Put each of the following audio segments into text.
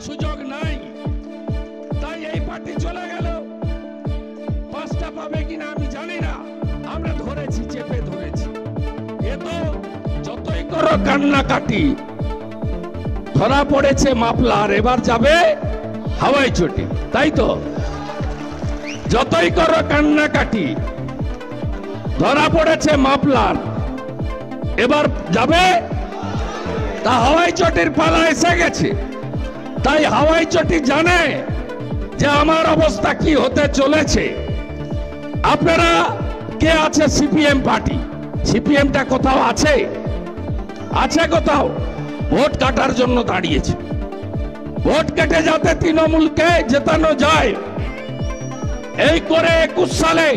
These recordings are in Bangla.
সুযোগ নাই, তাই এই পার্টি চলে গেল। পাঁচটা পাবে কিনা আমি জানি না, আমরা ধরেছি, চেপে ধরেছি। এ তো যতই করো কান্নাকাটি, ধরা পড়েছে মাফলার, এবার যাবে হাওয়াই চটি, তাই তো? যতই করো কান্নাকাটি, ধরা পড়েছে মাফলার, এবার যাবে, তা হাওয়াই চটির পালা এসে গেছে। তাই হাওয়াই চটি জানে যে আমার অবস্থা কি হতে চলেছে। আপনারা কে আছে সিপিএম পার্টি? সিপিএমটা কোথাও আছে? আছে কোথাও? ভোট কাটার জন্য দাঁড়িয়েছে। ভোট কেটে যাতে তৃণমূলকে জেতানো যায়, এই করে 21 সালে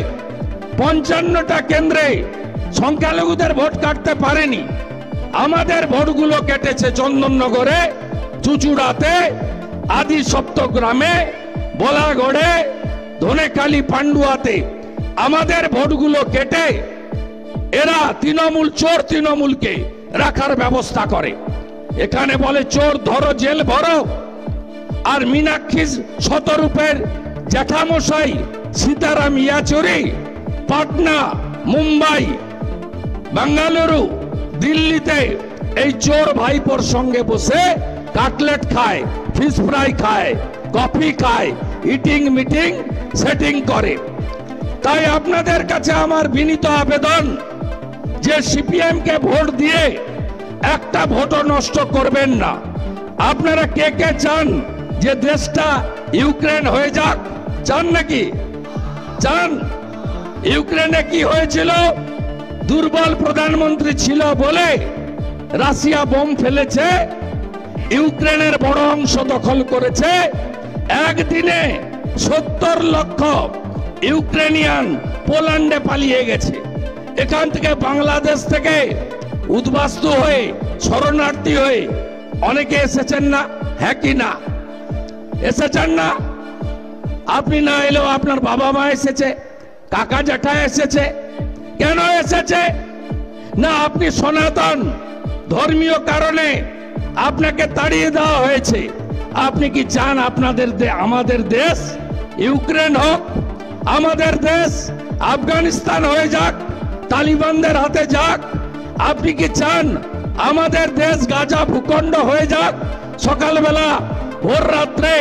55টা কেন্দ্রে সংখ্যালঘুদের ভোট কাটতে পারেনি। আমাদের ভোটগুলো কেটেছে চন্দননগরে, চুচুড়াতে, আদি সপ্তগ্রামে, বোলাগড়ে, ধনেখালি, পান্ডুয়াতে। আমাদের ভোটগুলো কেটে এরা তৃণমূল চোর, তৃণমূলকে রাখার ব্যবস্থা করে। এখানে বলে চোর ধরো, জেল ভরো। আর মীনাক্ষী শতরূপের জ্যাঠামশাই সীতারাম ইয়াচুরি পাটনা, মুম্বাই, বেঙ্গালুরু, দিল্লিতে এই চোর ভাইপোর সঙ্গে বসে কাটলেট খায়, ফিশ ফ্রাই খায়, কফি খায়, ইটিং মিটিং সেটিং করে। তাই আপনাদের কাছে আমার বিনীত আবেদন যে সিপিএম কে ভোট দিয়ে একটা ভোটও নষ্ট করবেন না। আপনারা কে কে চান যে দেশটা ইউক্রেন হয়ে যাক? চান নাকি? চান? ইউক্রেনে কি হয়েছিল? দুর্বল প্রধানমন্ত্রী ছিল বলে রাশিয়া বোম ফেলেছে, ইউক্রেনের বড় অংশ দখল করেছে। একদিনে 70 লক্ষ ইউক্রেনিয়ান পোল্যান্ডে পালিয়ে গেছে। এখান থেকে বাংলাদেশ থেকে উদ্বাস্তু হয়ে, শরণার্থী হয়ে অনেকে এসেছেন না? হ্যাঁ কি না? এসেছেন না? আপনি না এলেও আপনার বাবা মা এসেছে, কাকা জ্যাঠা এসেছে। কেন এসেছে? না আপনি সনাতন, ধর্মীয় কারণে আপনাকে তাড়িয়ে দেওয়া হয়েছে। আপনি কি চান আপনাদের আমাদের দেশ ইউক্রেন হোক? আমাদের দেশ আফগানিস্তান হয়ে যাক, তালিবানদের হাতে যাক? আপনি কি চান আমাদের দেশ গাজা ভূখণ্ড হয়ে যাক? সকালবেলা ভোর রাত্রে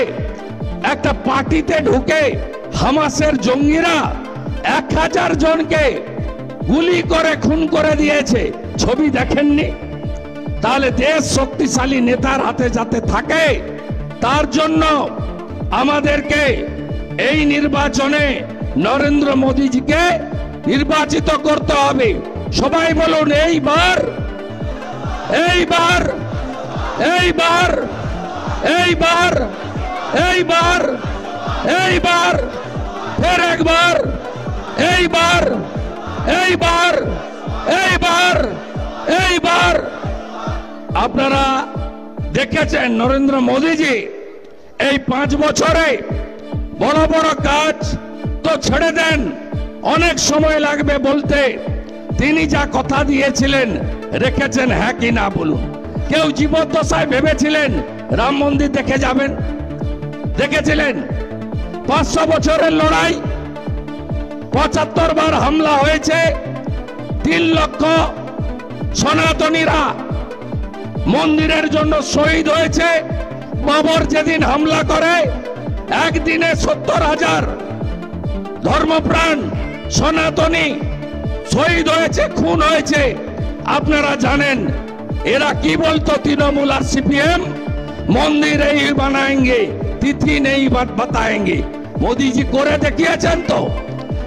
একটা পার্টিতে ঢুকে হামাসের জঙ্গিরা 1000 জনকে গুলি করে খুন করে দিয়েছে, ছবি দেখেননি? তাহলে দেশ শক্তিশালী নেতার হাতে যাতে থাকে, তার জন্য আমাদেরকে এই নির্বাচনে নরেন্দ্র মোদীজিকে নির্বাচিত করতে হবে। সবাই বলুন এইবার, এইবার, এইবার, এইবার, এইবার, এইবার, ফের একবার, এইবার, এইবার, এইবার, এইবার। আপনারা দেখেছেন নরেন্দ্র মোদীজি এই 5 বছরে বড় বড় কাজ তো ছেড়ে দেন, অনেক সময় লাগবে বলতে। তিনি যা কথা দিয়েছিলেন রেখেছেন, হ্যাঁ কি না বলুন? কেউ জীবদ্দশায় ভেবেছিলেন রাম মন্দির দেখে যাবেন? দেখেছিলেন? 500 বছরের লড়াই, 75 বার হামলা হয়েছে, 3 লক্ষ সনাতনীরা মন্দিরের জন্য শহীদ হয়েছে। বাবর যেদিন হামলা করে একদিনে 70,000 ধর্মপ্রাণ সনাতনী শহীদ হয়েছে, খুন হয়েছে। আপনারা জানেন এরা কি বলতো? তৃণমূল আর সিপিএম মন্দির এই বানাएंगे, তিথি নেই বাতাएंगे। মোদীজি করে দেখিয়েছেন তো,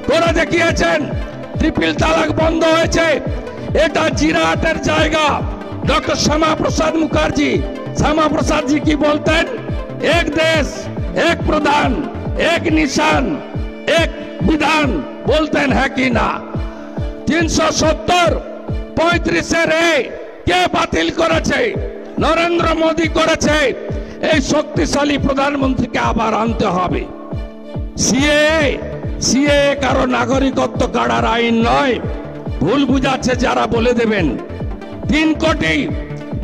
করে দেখিয়েছেন। ট্রিপল তালাক বন্ধ হয়েছে। এটা জিরাটের জায়গা। ডক্টর শ্যামা প্রসাদ মুখার্জি, শ্যামা প্রসাদ জি কি বলতেন? এক দেশ, এক প্রধান, এক নিশান, এক বিধান বলতেন, হ্যাঁ কি না? 370 35 কে বাতিল করেছে? নরেন্দ্র মোদী করেছে। এই শক্তিশালী প্রধানমন্ত্রীকে আবার আনতে হবে। সিএ কারো নাগরিকত্ব কার্ডার আইন নয়, ভুল বুঝাচ্ছে যারা, বলে দেবেন। 3 কোটি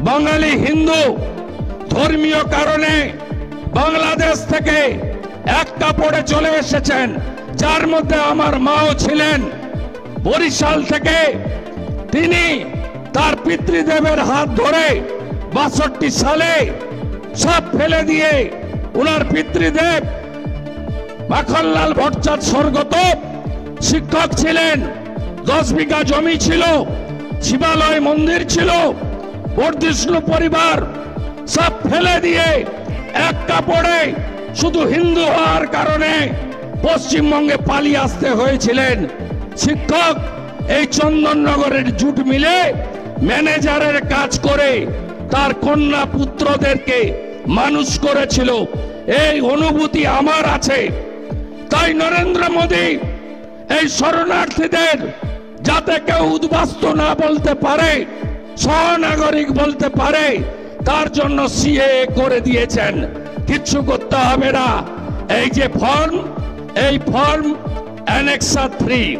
বাঙালি হিন্দু ধর্মীয় কারণে বাংলাদেশ থেকে এক কাপড়ে চলে এসেছেন, যার মধ্যে আমার মাও ছিলেন। বরিশাল থেকে তিনি তার পিতৃদেবের হাত ধরে ৬২ সালে সব ফেলে দিয়ে উনার পিতৃদেব মাখনলাল ভট্টাচার্য স্বর্গত শিক্ষক ছিলেন। 10 বিঘা জমি ছিল, শিবালয় মন্দির ছিল, বর্ধিষ্ণু পরিবার সব ফেলে দিয়ে এক কাপড়ে শুধু হিন্দু হওয়ার কারণে পশ্চিমবঙ্গে পালিয়ে আসতে হয়েছিলেন। শিক্ষক এই চন্দননগরের জুট মিলে ম্যানেজারের কাজ করে তার কন্যা পুত্রদেরকে মানুষ করেছিল। এই অনুভূতি আমার আছে। তাই নরেন্দ্র মোদী এই শরণার্থীদের যাতে কেউ উদ্বাস্তু না বলতে পারে, সহনাগরিক বলতে পারে, তার জন্য সিএএ করে দিয়েছেন। কিচ্ছু করতে হবে না। এই যে ফর্ম, এই ফর্ম অ্যানেক্সার 3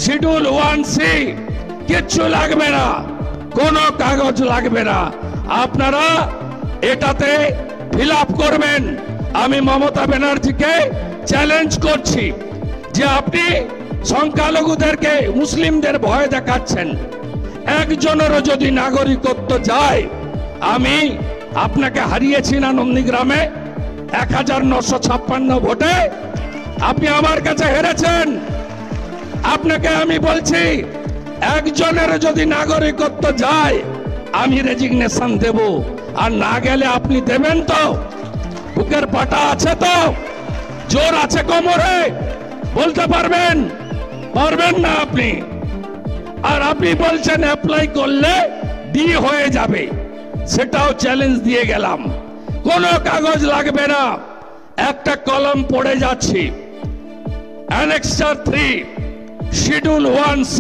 শিডিউল 1C, কিচ্ছু লাগবে না, কোনো কাগজ লাগবে না। আপনারা এটাতে ফিল আপ করবেন। আমি মমতা ব্যানার্জিকে চ্যালেঞ্জ করছি যে আপনি সংখ্যালঘুদেরকে, মুসলিমদের ভয় দেখাচ্ছেন। একজনেরও যদি নাগরিকত্ব যায়, আমি আপনাকে হারিয়েছি না নন্দীগ্রামে 1956 ভোটে, আপনি আমার কাছে হেরেছেন। আপনাকে আমি বলছি, একজনের যদি নাগরিকত্ব যায় আমি রেজিগনেশন দেব, আর না গেলে আপনি দেবেন তো? বুকের পাটা আছে তো? জোর আছে কোমরে? বলতে পারবেন? পারবেন না আপনি। আর আপনি বলছেন অ্যাপ্লাই করলে ডি হয়ে যাবে, সেটাও চ্যালেঞ্জ দিয়ে গেলাম। কোনো কাগজ লাগবে না, একটা কলম পড়ে যাচ্ছি। Annexure 3 schedule 1C,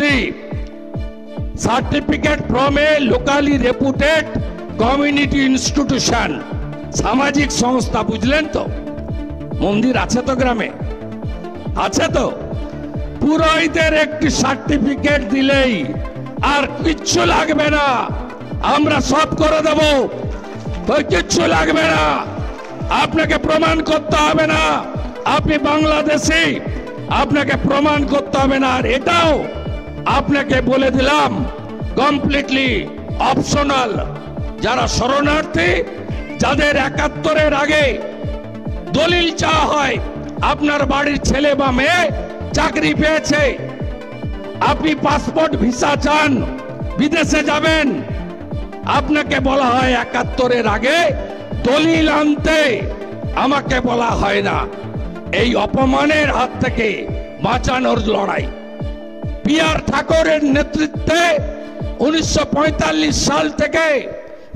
certificate from a locally রেপুটেড community institution, সামাজিক সংস্থা। বুঝলেন তো? মন্দির আছে তো গ্রামে? আছে তো? পুরোহিতের একটি সার্টিফিকেট দিলেই আর কিচ্ছু লাগবে না, আমরা সব করে দেব। কিচ্ছু লাগবে না, আপনাকে প্রমাণ করতে হবে না আপনি বাংলাদেশী, আপনাকে প্রমাণ করতে হবে না। আর এটাও আপনাকে বলে দিলাম, কমপ্লিটলি অপশনাল। যারা শরণার্থী, যাদের 71-এর আগে দলিল চাওয়া হয়, আপনার বাড়ির ছেলে বা মেয়ে চাকরি পেয়েছে, আপনি পাসপোর্ট ভিসা চান, বিদেশে যাবেন, আপনাকে বলা হয় 71-এর আগে দলিল আনতে, আমাকে বলা হয় না। এই অপমানের হাত থেকে বাঁচানোর লড়াই PR ঠাকুরের নেতৃত্বে 1945 সাল থেকে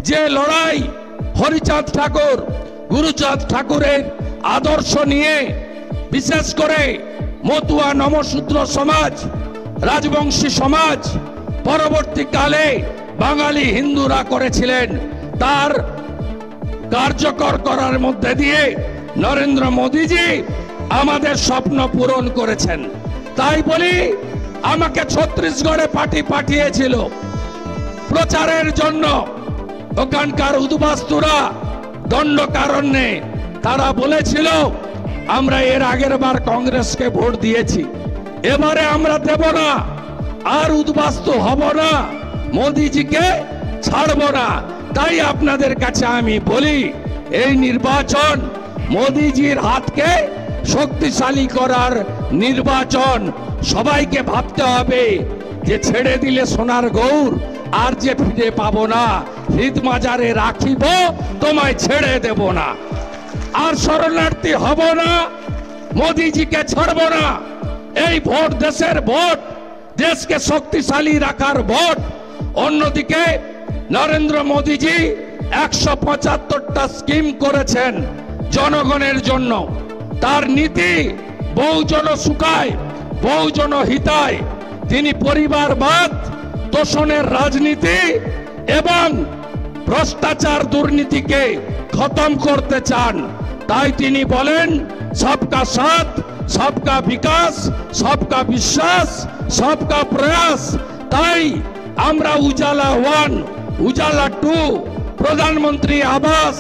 যে লড়াই, হরিচাঁদ ঠাকুর, গুরুচাঁদ ঠাকুরের আদর্শ নিয়ে, বিশেষ করে মতুয়া নমশূদ্র সমাজ, রাজবংশী সমাজ, পরবর্তীকালে বাঙালি হিন্দুরা করেছিলেন, তার কার্যকর করার মধ্যে দিয়ে নরেন্দ্র মোদীজি আমাদের স্বপ্ন পূরণ করেছেন। তাই বলি, আমাকে ছত্তিশগড়ে পাঠিয়েছিল প্রচারের জন্য। ওখানকার উদ্বাস্তুরা দণ্ডকারণ্যে তারা বলেছিল, আমরা এর আগের বার কংগ্রেসকে ভোট দিয়েছি, এবারে আমরা দেব না, আর উদ্বাস্তু হব না, মোদীজিকে ছাড়ব না। তাই আপনাদের কাছে আমি বলি, এই নির্বাচন মোদীজির হাতকে শক্তিশালী করার নির্বাচন। সবাইকে ভাবতে হবে যে ছেড়ে দিলে সোনার গৌর, আর যে ফিরে পাবো না, হৃদ মাজারে রাখিব, তোমায় ছেড়ে দেব না। আর শরণার্থী হব না, মোদীজিকে ছাড়ব না। এই ভোট দেশের ভোট, দেশকে শক্তিশালী রাখার ভোট। অন্যদিকে নরেন্দ্র মোদীজি 175টা স্কিম করেছেন জনগণের জন্য। তার নীতি বহুজন সুখায়, বহুজন হিতায়। তিনি পরিবারবাদ, তোষণের রাজনীতি এবং ভ্রষ্টাচার, দুর্নীতিকে খতম করতে চান। তাই তিনি বলেন, সবকা সাথ, সবকা বিকাশ, সবকা বিশ্বাস, সবকা প্রয়াস। তাই আমরা উজালা 1, উজালা 2, প্রধানমন্ত্রী আবাস,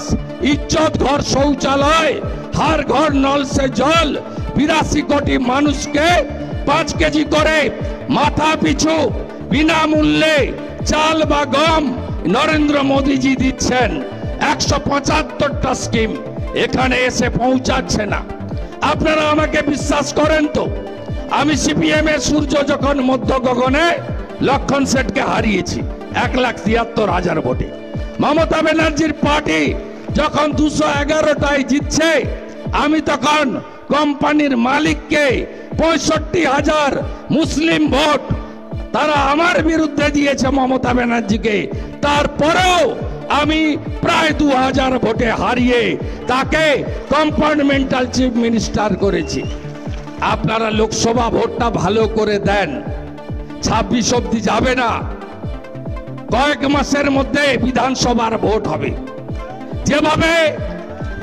इज्जत घर शौचालय, हर घर नल से जल, 82 कोटी मानुष के 5 केजी करे माथा पिछू বিনামূল্যে চাল বা গম নরেন্দ্র মোদীজি দিচ্ছেন। 175টা স্কিম এখানে এসে পৌঁছাচ্ছে না। আপনারা আমাকে বিশ্বাস করেন তো? আমি সিপিএম এর সূর্য যখন মধ্য গগনে লক্ষণ সেটকে হারিয়েছি 1,73,000 ভোটে, মমতা ব্যানার্জির পার্টি যখন 211টায় জিতছে, আমি তখন কোম্পানির মালিককে 65,000 মুসলিম ভোট তারা আমার বিরুদ্ধে দিয়েছে মমতা ব্যানার্জিকে। তারপরেও আমি প্রায় 2000 ভোটে হারিয়ে তাকে কম্পার্টমেন্টাল চিফ মিনিস্টার করেছি। আপনারা লোকসভা ভোটটা ভালো করে দেন, 26 অবধি যাবে না, কয়েক মাসের মধ্যে বিধানসভার ভোট হবে।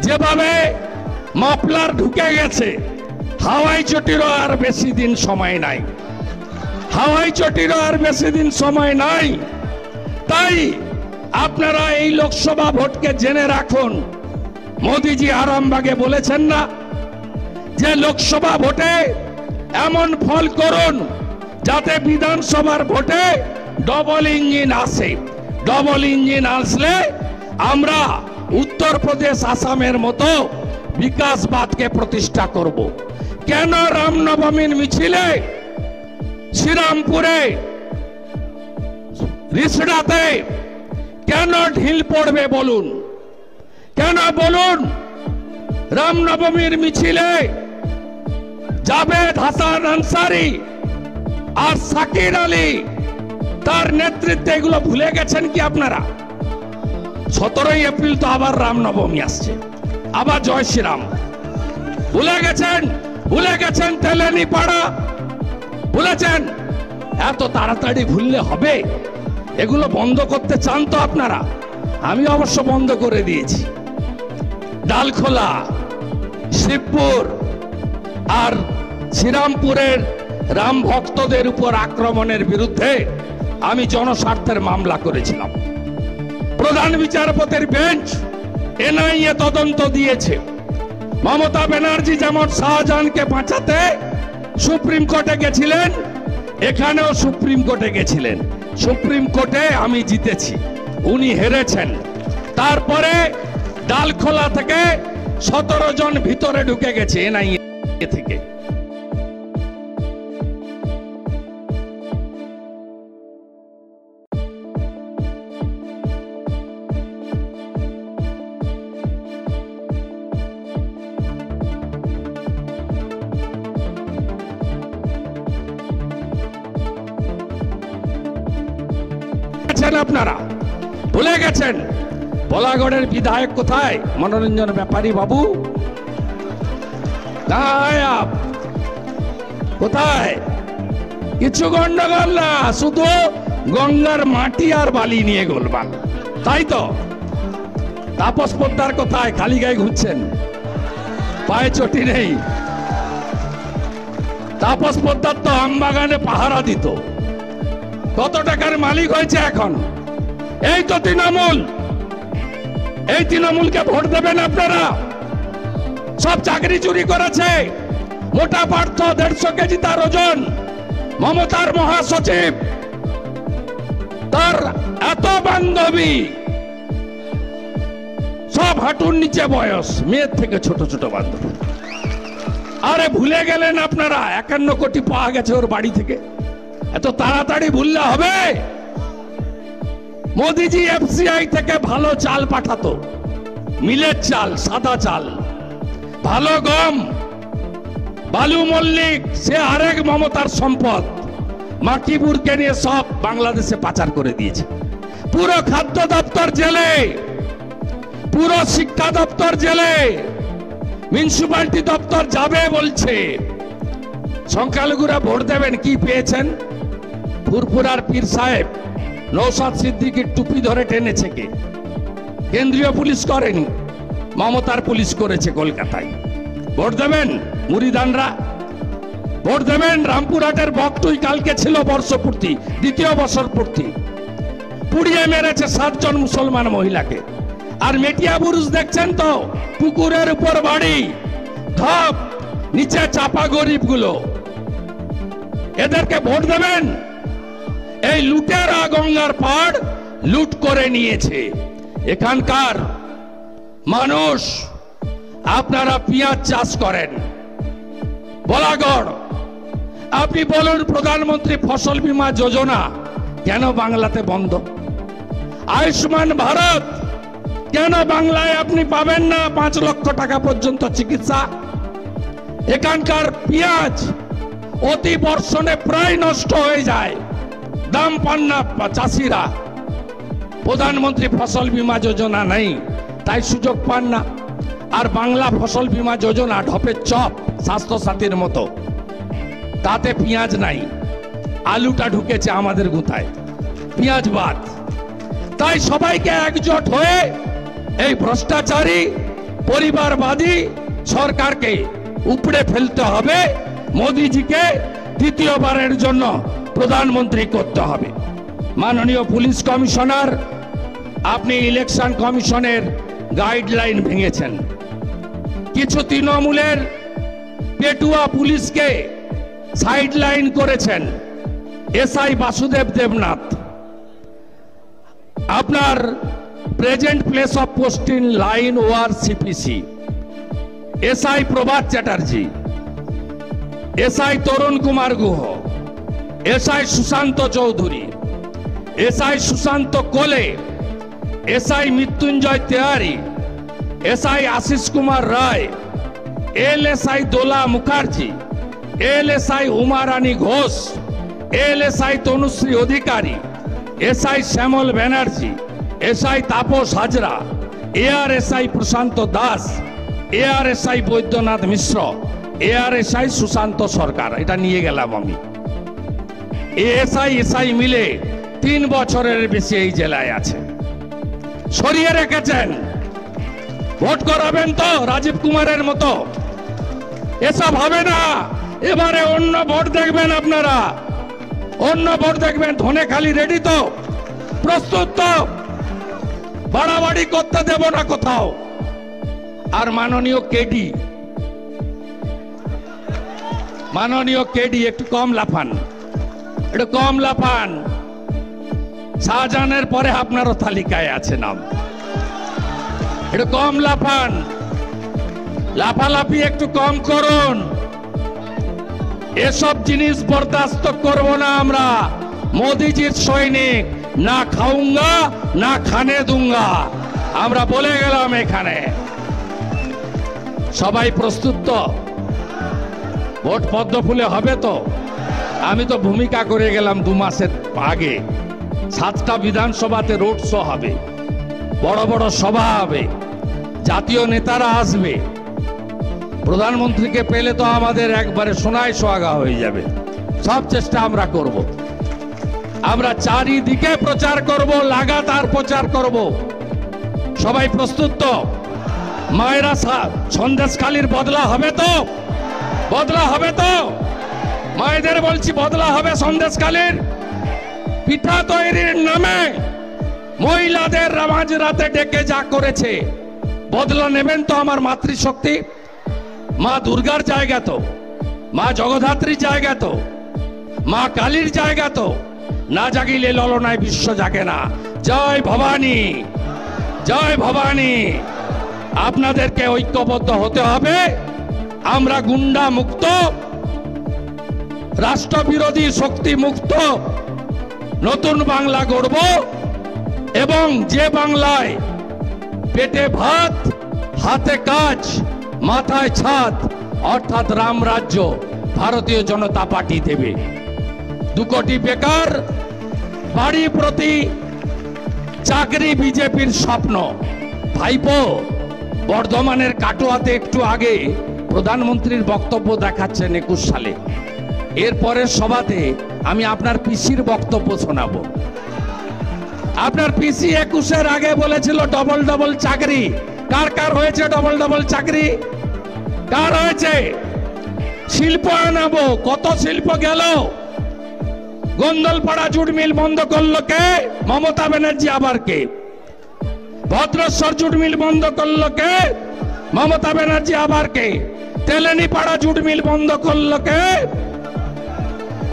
যেভাবে মাফলার ঢুকে গেছে, হাওয়াই চটিরও আর বেশি দিন সময় নাই, হাওয়াই চটিরও আর বেশি দিন সময় নাই। তাই আপনারা এই লোকসভা ভোটকে জেনে রাখুন। মোদিজি আরামবাগে বলেছেন না যে লোকসভা ভোটে এমন ফল করুন যাতে বিধানসভার ভোটে ডবল ইঞ্জিন আসে। ডবল ইঞ্জিন আসলে আমরা উত্তরপ্রদেশ, আসামের মতো বিকাশবাদকে প্রতিষ্ঠা করব। কেন রামনবমীর মিছিলে শ্রীরামপুরে, রিসড়াতে কেন ঢিল পড়বে বলুন? কেন বলুন? রামনবমীর মিছিলে জাভেদ হাসান আনসারি আর সাকির আলী তার নেতৃত্বে, এগুলো ভুলে গেছেন কি আপনারা? 17ই এপ্রিল তো আবার রামনবমী আসছে, আবার জয় শ্রীরাম। ভুলে গেছেন? ভুলে গেছেন তেলেনি পাড়া? ভুলেছেন? এত তাড়াতাড়ি ভুললে হবে? এগুলো বন্ধ করতে চান তো আপনারা? আমি অবশ্য বন্ধ করে দিয়েছি। ডালখোলা, শিবপুর আর শ্রীরামপুরের রাম ভক্তদের উপর আক্রমণের বিরুদ্ধে আমি জনস্বার্থের মামলা করেছিলাম। প্রধান বিচারপতির বেঞ্চ এনআইএ তদন্ত দিয়েছে। মমতা ব্যানার্জি যেমন শাহজাহানকে বাঁচাতে সুপ্রিম কোর্টে গেছিলেন, এখানেও সুপ্রিম কোর্টে গেছিলেন। সুপ্রিম কোর্টে আমি জিতেছি, উনি হেরেছেন। তারপরে ডালখোলা থেকে 17 জন ভিতরে ঢুকে গেছে এনআইএ থেকে। আপনারা ভুলে গেছেন বলাগড়ের বিধায়ক কোথায়? মনোরঞ্জন ব্যাপারী বাবু কোথায়? কিছু গন্ডগোল না, শুধু গঙ্গার মাটি আর বালি নিয়ে গোলমাল, তাই তো? তাপস পোদ্দার কোথায়? খালি গায়ে ঘুরছেন, পায়ে চটি নেই। তাপস পোদ্দার তো আমবাগানে পাহারা দিত, কত টাকার মালিক হয়েছে এখন। এই তো তৃণমূল, এই তৃণমূলকে ভোট দেবেন আপনারা? সব চাকরি চুরি করেছে, মোটা পার্থ 150 কেজি তার ওজন, মমতার মহাসচিব, তার এত বান্ধবী, সব হাঁটুর নিচে বয়স, মেয়ের থেকে ছোট ছোট বান্ধবী। আরে ভুলে গেলেন আপনারা 51 কোটি পাওয়া গেছে ওর বাড়ি থেকে? এত তাড়াতাড়ি ভুললে হবে? মোদিজি এফসিআই থেকে ভালো চাল পাঠাতো, মিলের চাল, সাদা চাল, ভালো গম। বালু মল্লিক সে আরেক মমতার সম্পদ, মাকিবুরকে নিয়ে সব বাংলাদেশে পাচার করে দিয়েছে। পুরো খাদ্য দপ্তর জেলে, পুরো শিক্ষা দপ্তর জেলে, মিউনিসিপালিটি দপ্তর যাবে বলছে। সংখ্যালঘুরা ভোট দেবেন, কি পেয়েছেন? ফুরফুরার পীর সাহেব নৌসাদ সিদ্দিকীর টুপি ধরে টেনেছে কে? কেন্দ্রীয় পুলিশ করেনি, মমতার পুলিশ করেছে কলকাতায়। ভোট দেবেন মুরিদানরা? ভোট দেবেন? রামপুরহাটের বকটুই কালকে ছিল বর্ষপূর্তি, 2য় বছর পূর্তি, পুড়িয়ে মেরেছে 7 জন মুসলমান মহিলাকে। আর মেটিয়া বুরুজ দেখছেন তো, পুকুরের উপর বাড়ি, ধপ, নিচে চাপা গরিবগুলো। এদেরকে ভোট দেবেন? এই লুটেরা গঙ্গার পাড় লুট করে নিয়েছে এখানকার মানুষ। আপনারা পেঁয়াজ চাষ করেন বলাগড়, আপনি বলুন প্রধানমন্ত্রী ফসল বীমা যোজনা কেন বাংলাতে বন্ধ? আয়ুষ্মান ভারত কেন বাংলায় আপনি পাবেন না 5 লক্ষ টাকা পর্যন্ত চিকিৎসা? এখানকার পেঁয়াজ অতি বর্ষণে প্রায় নষ্ট হয়ে যায়, দাম পান না চাষিরা। প্রধানমন্ত্রী ফসল বীমা যোজনা নেই, তাই সুযোগ পান না। আর বাংলা ফসল বীমা যোজনা ঢপের চপ, স্বাস্থ্য সাথীর মতো, তাতে পেঁয়াজ নাই, আলুটা ঢুকেছে আমাদের গুঁতায়, পেঁয়াজ বাদ। তাই সবাইকে একজোট হয়ে এই ভ্রষ্টাচারী পরিবারবাদী সরকারকে উপড়ে ফেলতে হবে। মোদিজিকে দ্বিতীয়বারের জন্য প্রধানমন্ত্রী করতে হবে। মাননীয় পুলিশ কমিশনার, আপনি ইলেকশন কমিশনের গাইডলাইন ভেঙেছেন। কিছু তৃণমূলের পেটুয়া পুলিশকে সাইডলাইন করেছেন। এসআই বাসুদেব দেবনাথ, আপনার present place of posting line ওয়ার CPC, SI Prabhat Chatterjee, SI Tarun Kumar Guha, SI Sushanta Chowdhury, SI Sushanta Kole, SI Mrityunjoy Tewari, SI Ashis Kumar Roy, LSI Dola Mukherjee, LSI Uma Rani Ghosh, LSI Tanushree Adhikari, SI Shyamal Banerjee, SI Tapas Hazra, ARSI Prashanta Das, ARSI Baidyanath Mishra, ARSI Sushanta Sarkar. এটা নিয়ে গেলাম আমি। এসআই মিলে 3 বছরের বেশি এই জেলায় আছে, সরিয়ে রেখেছেন। ভোট করাবেন তো রাজীব কুমারের মতো? এসব হবে না। এবারে অন্য ভোট দেখবেন আপনারা, অন্য ভোট দেখবেন। ধনেখালি রেডি তো? প্রস্তুত তো? বাড়াবাড়ি করতে দেব না কোথাও। আর মাননীয় কেডি একটু কম লাফান, একটু কম লাফান। শাহজাহানের পরে আপনারও তালিকায় আছে নাম, একটু কম লাফান, লাফালাফি একটু কম করুন। এসব জিনিস বরদাস্ত করব না আমরা। মোদিজির সৈনিক, না খাউঙ্গা না খানে দুঙ্গা, আমরা বলে গেলাম এখানে। সবাই প্রস্তুত তো? ভোট পদ্ম ফুলে হবে তো? আমি তো ভূমিকা করে গেলাম 2 মাসের আগে। 7টা বিধানসভাতে রোড শো হবে, বড় বড় সভা হবে, জাতীয় নেতারা আসবে। প্রধানমন্ত্রীকে পেলে তো আমাদের একবারে সোনায় সোহাগা হয়ে যাবে। সব চেষ্টা আমরা করব। আমরা চারিদিকে প্রচার করব, লাগাতার প্রচার করব। সবাই প্রস্তুত তো? মায়েরা সন্দেশখালীর বদলা হবে তো? বদলা হবে তো? মায়েদের বলছি বদলা হবে সন্দেশখালীর। পিঠা তৈরির নামে মহিলাদের মাঝরাতে ডেকে যা করেছে, বদলা নেবেন তো? আমার মাতৃশক্তি, মা দুর্গার জায়গা তো, মা জগদ্ধাত্রীর জায়গা তো, মা কালীর জায়গা তো। না জাগিলে ললনায় বিশ্ব জাগে না। জয় ভবানী, জয় ভবানী। আপনাদেরকে ঐক্যবদ্ধ হতে হবে। আমরা গুন্ডা মুক্ত, রাষ্ট্রবিরোধী শক্তি মুক্ত নতুন বাংলা গড়ব। এবং যে বাংলায় পেটে ভাত, হাতে কাজ, মাথায় ছাদ, অর্থাৎ রাম রাজ্য ভারতীয় জনতা পার্টি দেবে। 2 কোটি বেকার, বাড়ি প্রতি চাকরি বিজেপির স্বপ্ন। ভাইপো, বর্ধমানের কাটোয়াতে একটু আগে প্রধানমন্ত্রীর বক্তব্য দেখাচ্ছেন 21 সালে। এরপরের সভাতে আমি আপনার পিসির বক্তব্য শোনাবো। আপনার পিসি 21-এর আগে বলেছিল ডবল ডবল চাকরি। কার কার হয়েছে ডবল ডবল চাকরি? কার হয়েছে? শিল্প আনাবো। কত শিল্প গেল? গোন্দলপাড়া জুট মিল বন্ধ করলো কে? মমতা ব্যানার্জি। আবার কে? ভদ্রেশ্বর জুট মিল বন্ধ করলো কে? মমতা ব্যানার্জি। আবার কে? তেলেনীপাড়া জুট মিল বন্ধ করলো কে?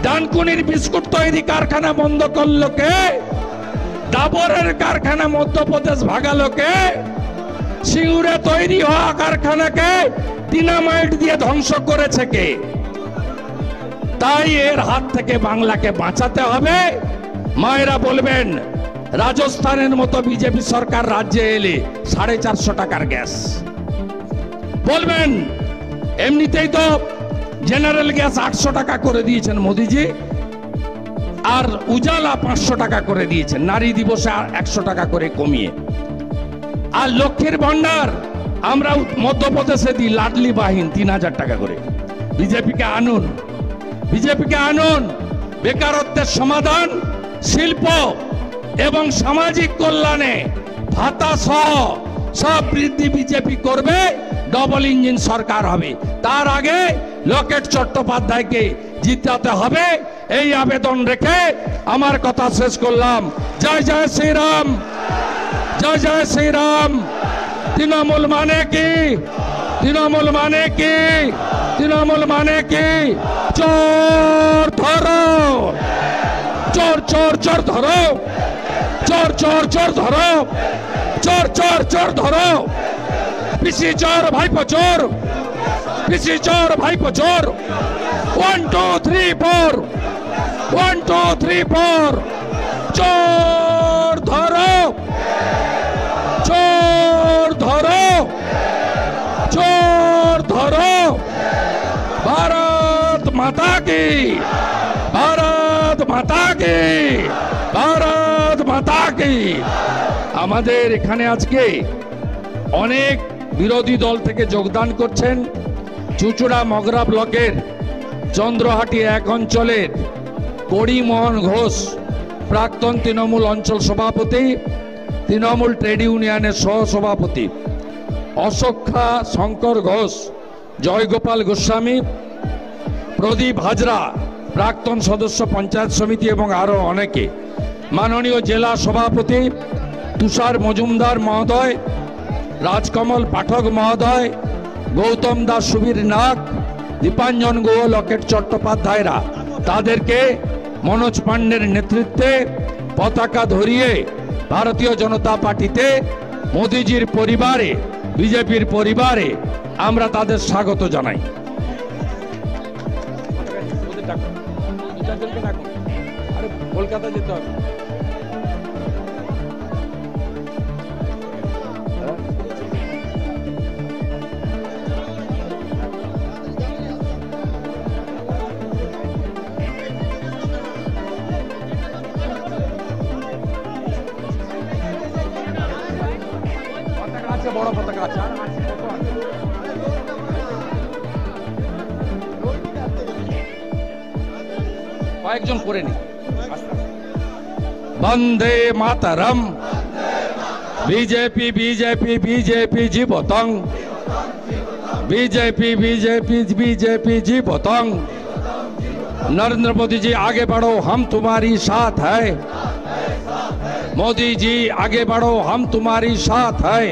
ডানকুনির বিস্কুট তৈরি কারখানা বন্ধ করলো কে? ডাবরের কারখানা মধ্যপ্রদেশ ভাগালো কে? সিঙ্গুরে তৈরি হওয়া কারখানাকে ডিনামাইট দিয়ে ধ্বংস করেছে কে? তাই এর হাত থেকে বাংলাকে বাঁচাতে হবে। মায়েরা বলবেন রাজস্থানের মতো বিজেপি সরকার রাজ্যে এলে 450 টাকার গ্যাস বলবেন। এমনিতেই তো জেনারেল গ্যাস 800 টাকা করে দিয়েছেন মোদিজি, আর উজালা 500 টাকা করে দিয়েছেন, নারী দিবসে 100 টাকা করে কমিয়ে। আর লক্ষ্মীর ভান্ডার আমরা মধ্যপ্রদেশে দিই লাডলি বাহিন 3000 টাকা করে। বিজেপিকে আনুন, বিজেপিকে আনুন। বেকারত্বের সমাধান, শিল্প এবং সামাজিক কল্যাণে ভাতা সহ সব বৃদ্ধি বিজেপি করবে। ডবল ইঞ্জিন সরকার হবে। তার আগে লকেট চট্টোপাধ্যায়কে জিতাতে হবে। এই আবেদন রেখে আমার কথা শেষ করলাম। জয় জয় শ্রীরাম, জয় জয় শ্রীরাম। তৃণমূল মানে কি? তৃণমূল মানে কি? তৃণমূল মানে কি? চোর ধরো, চোর চোর চোর ধরো, চোর চোর চোর ধরো, চোর চোর চোর ধরো। পিসি চোর ভাইপো চোর, পিসি চোর ভাইপো চোর। 1 2 3 4, 1 2 3 4। চোর ধরো, চোর ধরো, চোর ধরো। ভারত মাতা কি, ভারত মাতা কি, ভারত মাতা কি। আমাদের এখানে আজকে অনেক বিরোধী দল থেকে যোগদান করছেন। চুচুড়া মগরা ব্লকের চন্দ্রহাটি 1 অঞ্চলের করিমোহন ঘোষ, প্রাক্তন তৃণমূল অঞ্চল সভাপতি, তৃণমূল ট্রেড ইউনিয়নের সহ সভাপতি, অশোক্ষা শঙ্কর ঘোষ, জয়গোপাল গোস্বামী, প্রদীপ হাজরা, প্রাক্তন সদস্য পঞ্চায়েত সমিতি এবং আরো অনেকে, মাননীয় জেলা সভাপতি তুষার মজুমদার মহোদয়, রাজকমল পাঠক মহোদয়, গৌতম দাস, সুবীর নাগ, দীপাঞ্জন গুহ, লকেট চট্টোপাধ্যায়রা, তাদেরকে মনোজ পাণ্ডের নেতৃত্বে পতাকা ধরিয়ে ভারতীয় জনতা পার্টিতে মোদিজির পরিবারে, বিজেপির পরিবারে আমরা তাদের স্বাগত জানাই। কলকাতা যেতে হবে। বড় পতাকা আছে, কয়েকজন করে নি। Vande Mataram, BJP BJP BJP জীবতং, बीजेपी बीजेपी बीजेपी जी बताओ। नरेंद्र मोदी जी आगे बढ़ो, हम तुम्हारी साथ है। मोदी जी आगे बढ़ो, हम तुम्हारी साथ है।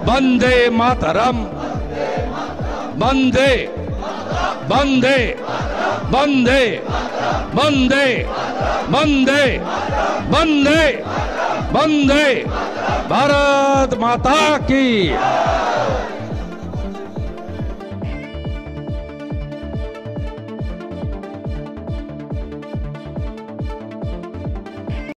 वंदे मातरम, वंदे वंदे वंदे वंदे वंदे वंदे वंदे भारत माता की।